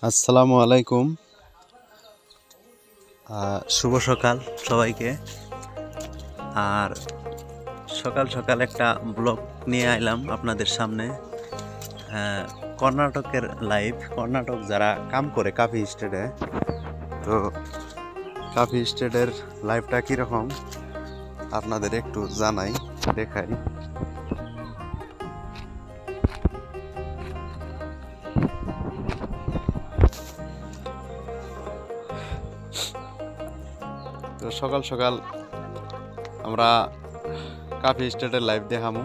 আসসালামু আলাইকুম। শুভ সকাল সবাইকে। আর সকাল সকাল একটা ব্লগ নিয়ে আইলাম আপনাদের সামনে। কর্ণাটকের লাইভ, কর্ণাটক যারা কাম করে কাফি স্টেটে, তো কাফি স্টেটের লাইভটা কীরকম আপনাদের একটু জানাই, দেখাই। তো সকাল সকাল আমরা কাফি স্টেটের লাইভ দেখামু।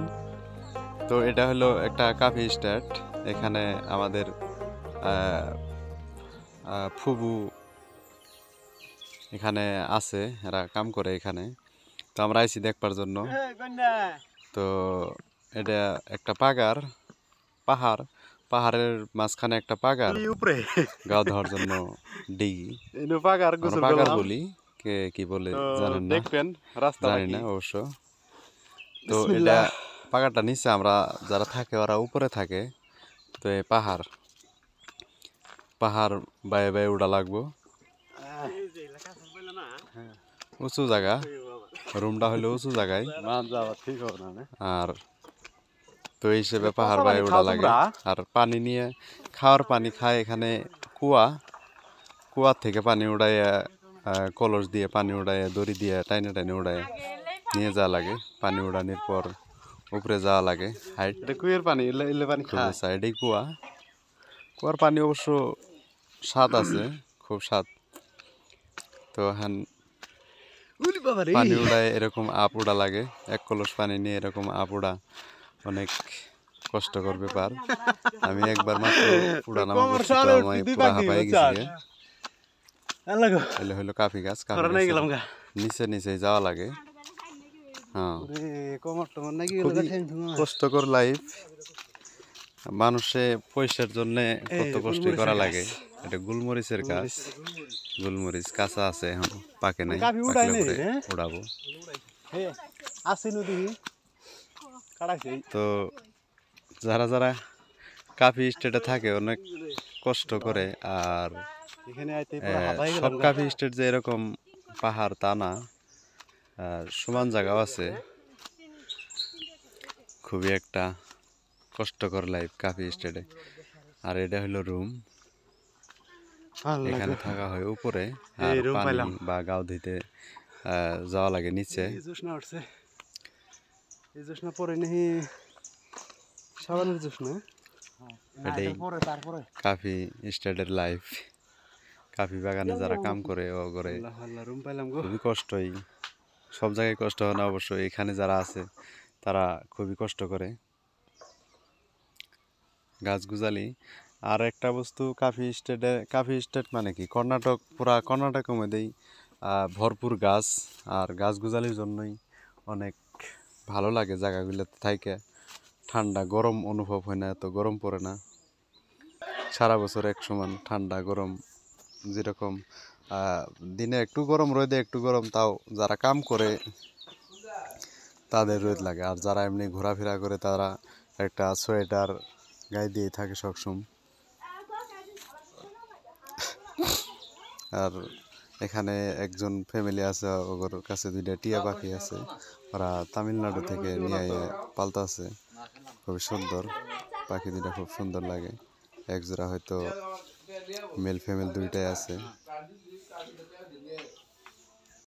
তো এটা হলো একটা কাফি স্টেট। এখানে আমাদের ফুবু এখানে আছে, এরা কাম করে এখানে। তো আমরা আইছি দেখবার জন্য। তো এটা একটা পাহাড়, পাহাড়ের মাঝখানে একটা পাগার, গাও ধোয়ার জন্য ডিগি, পাগার বলি, কে কি বলে জানেন না, জানি না অবশ্য। তো এটা পাগারটা নিচে, আমরা যারা থাকে ওরা উপরে থাকে। তো এই পাহাড় বায়ে বায়ে উড়া লাগবো। উঁচু জায়গা, রুমটা হলো উঁচু জায়গায়। আর তো এই হিসেবে পাহাড় বায়ে উড়া লাগে। আর পানি নিয়ে, খাওয়ার পানি খায় এখানে। কুয়ার থেকে পানি উড়াইয়া, কলস দিয়ে পানি উড়াইয়া, দড়ি দিয়ে টাইনে টাইনে উড়াইয়া নিয়ে যাওয়া লাগে। পানি উড়ানোর পর উপরে যাওয়া লাগে। হাইট কুয়ের পানি, সাইডেই কুয়ার পানি অবশ্য স্বাদ আছে, খুব স্বাদ। তো হ্যাঁ, পানি উড়ায় এরকম আপ উড়া লাগে। এক কলস পানি নিয়ে এরকম আপ উড়া অনেক কষ্টকর ব্যাপার। আমি একবার মাত্র উড়ানামা করছি, তো আমি পুরা হাঁপাই গেছি। এলে হইলো কাফি গাছ, নিচে নিচে যাওয়া লাগে। হ্যাঁ, কষ্টকর লাইফ। মানুষে পয়সার জন্য কত কষ্ট করা লাগে। এটা গুলমরিচের গাছ, গুলমরিচ কাঁচা আছে, এখন পাকে নাই, উড়াবো। তো যারা যারা কাফি স্টেটে থাকে অনেক কষ্ট করে। আর সব কাফি স্টেট যে এরকম পাহাড় তা না, সমান জায়গাও আছে। খুবই একটা কষ্টকর লাইফ কাফি স্টেটে। আর এটা হলো রুম, এখানে থাকা হয় উপরে। আর পানি বা গাও ধুইতে যাওয়া লাগে নিচে। এটাই কাফি স্টেটের লাইফ। কাফি বাগানে যারা কাম করে ও করে খুবই কষ্টই। সব জায়গায় কষ্ট হয় না অবশ্য, এখানে যারা আছে তারা খুবই কষ্ট করে। গাছগুজালি আর একটা বস্তু, কাফি স্টেট মানে কি, কর্ণাটক, পুরা কর্ণাটকের মধ্যেই ভরপুর গাছ। আর গাছগুজালির জন্যই অনেক ভালো লাগে জায়গাগুলোতে থাইকে। ঠান্ডা গরম অনুভব হয় না, এত গরম পড়ে না। সারা বছর এক সমান ঠান্ডা গরম, যেরকম দিনে একটু গরম, রোদে একটু গরম, তাও যারা কাম করে তাদের রোদ লাগে। আর যারা এমনি ঘোরাফেরা করে তারা একটা সোয়েটার গায়ে দিয়ে থাকে সবসময়। আর এখানে একজন ফ্যামিলি আছে, ওর কাছে দুইটা টিয়া পাখি আছে, ওরা তামিলনাড়ু থেকে নিয়ে পালতাছে। খুবই সুন্দর পাখি দুইটা, খুব সুন্দর লাগে। এক জোড়া হয়তো মেল ফিমেল দুইটাই আছে।